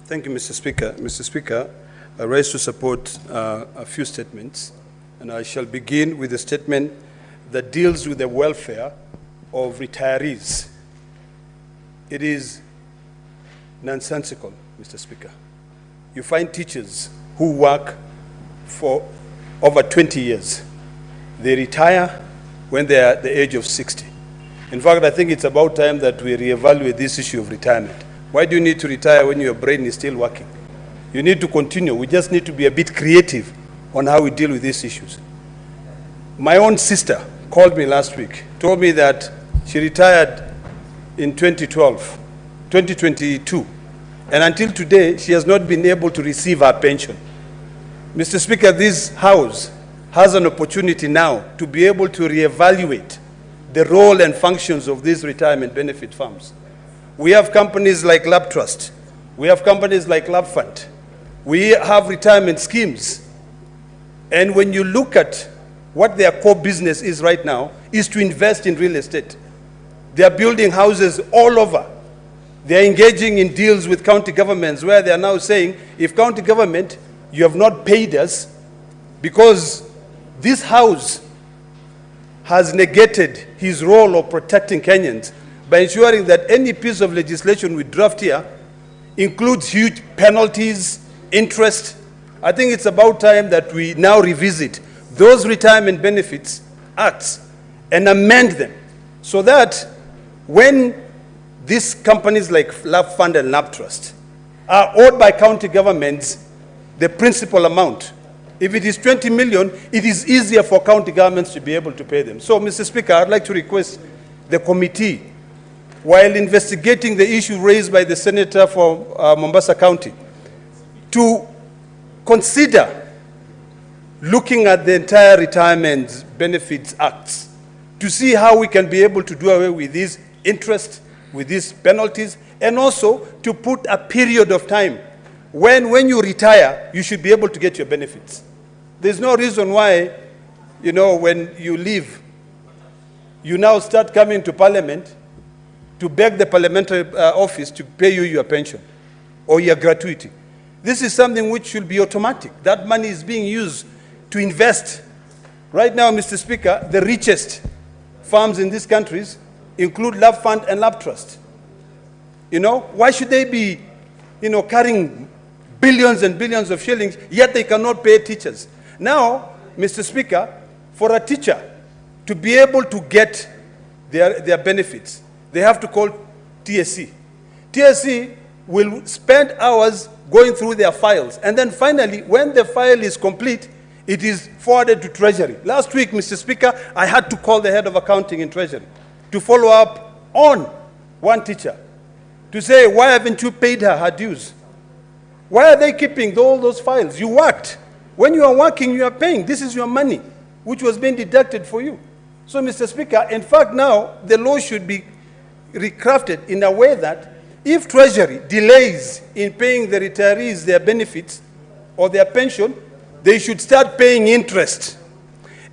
Thank you, Mr. Speaker. Mr. Speaker, I rise to support a few statements, and I shall begin with a statement that deals with the welfare of retirees. It is nonsensical, Mr. Speaker. You find teachers who work for over 20 years. They retire when they are at the age of 60. In fact, I think it's about time that we reevaluate this issue of retirement. Why do you need to retire when your brain is still working? You need to continue. We just need to be a bit creative on how we deal with these issues. My own sister called me last week, told me that she retired in 2022, and until today, she has not been able to receive her pension. Mr. Speaker, this House has an opportunity now to be able to reevaluate the role and functions of these retirement benefit firms. We have companies like Lab Trust. We have companies like Lab Fund. We have retirement schemes. And when you look at what their core business is right now, is to invest in real estate. They are building houses all over. They are engaging in deals with county governments where they are now saying, if county government, you have not paid us because this House has negated his role of protecting Kenyans by ensuring that any piece of legislation we draft here includes huge penalties, interest. I think it's about time that we now revisit those retirement benefits acts and amend them so that when these companies like Lab Fund and Lab Trust are owed by county governments the principal amount, if it is 20 million, it is easier for county governments to be able to pay them. So, Mr. Speaker, I'd like to request the committee, while investigating the issue raised by the Senator for Mombasa County, to consider looking at the entire Retirement Benefits Acts to see how we can be able to do away with these interest, with these penalties, and also to put a period of time when you retire, you should be able to get your benefits. There's no reason why, when you leave, you now start coming to Parliament to beg the parliamentary office to pay you your pension or your gratuity. This is something which should be automatic. That money is being used to invest. Right now, Mr. Speaker, the richest farms in these countries include Lab Fund and Lab Trust. Why should they be, carrying billions and billions of shillings, yet they cannot pay teachers? Now, Mr. Speaker, for a teacher to be able to get their benefits, they have to call TSC. TSC will spend hours going through their files, and then finally, when the file is complete, it is forwarded to Treasury. Last week, Mr. Speaker, I had to call the head of accounting in Treasury to follow up on one teacher to say, why haven't you paid her dues? Why are they keeping all those files? You worked. When you are working, you are paying. This is your money, which was being deducted for you. So, Mr. Speaker, in fact, now the law should be recrafted in a way that if Treasury delays in paying the retirees their benefits or their pension, they should start paying interest.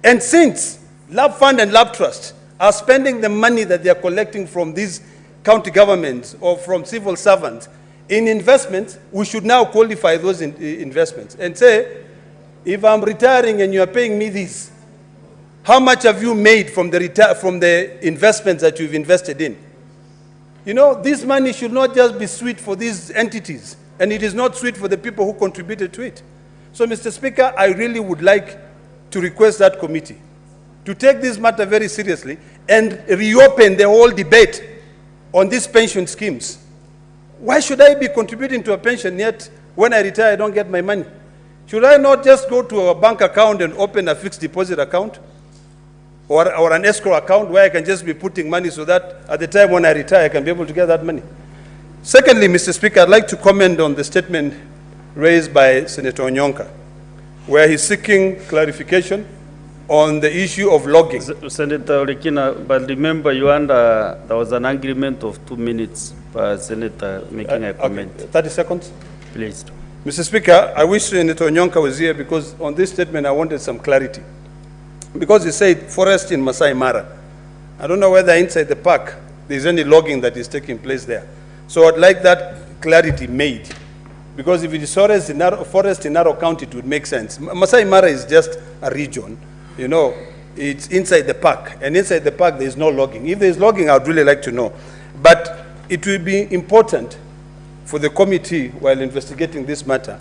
And since Lab Fund and Lab Trust are spending the money that they are collecting from these county governments or from civil servants in investments, we should now qualify those investments and say, if I'm retiring and you are paying me this, how much have you made from the investments that you've invested in? This money should not just be sweet for these entities, and it is not sweet for the people who contributed to it. So, Mr. Speaker, I really would like to request that committee to take this matter very seriously and reopen the whole debate on these pension schemes. Why should I be contributing to a pension, yet when I retire, I don't get my money? Should I not just go to a bank account and open a fixed deposit account or an escrow account where I can just be putting money so that at the time when I retire, I can be able to get that money? Secondly, Mr. Speaker, I'd like to comment on the statement raised by Senator Onyonka, where he's seeking clarification on the issue of logging. Senator Lekina, but remember there was an agreement of 2 minutes per senator making a comment. Okay, 30 seconds? Please. Mr. Speaker, I wish Senator Onyonka was here because on this statement I wanted some clarity. Because he said forest in Masai Mara. I don't know whether inside the park there's any logging that is taking place there. So I'd like that clarity made. Because if it is forest in Narok County, it would make sense. Masai Mara is just a region, you know, it's inside the park. And inside the park, there is no logging. If there is logging, I would really like to know. But it will be important for the committee, while investigating this matter,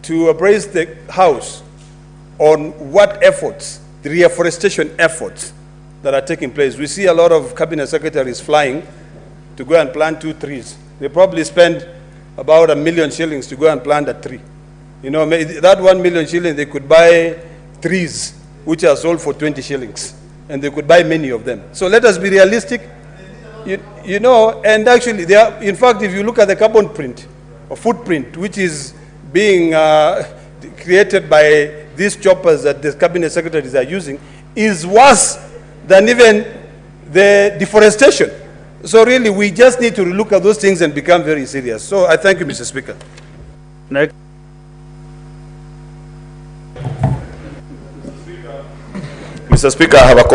to appraise the House on what efforts, the reforestation efforts that are taking place. We see a lot of cabinet secretaries flying to go and plant 2 trees. They probably spend about $1 million shillings to go and plant a tree. You know, that 1 million shillings, they could buy trees which are sold for 20 shillings, and they could buy many of them. So let us be realistic. You know, and actually, they are, in fact, if you look at the carbon print or footprint, which is being created by these choppers that the cabinet secretaries are using, is worse than even the deforestation. So really, we just need to look at those things and become very serious. So I thank you, Mr. Speaker. Next. Mr. Speaker, I have a comment.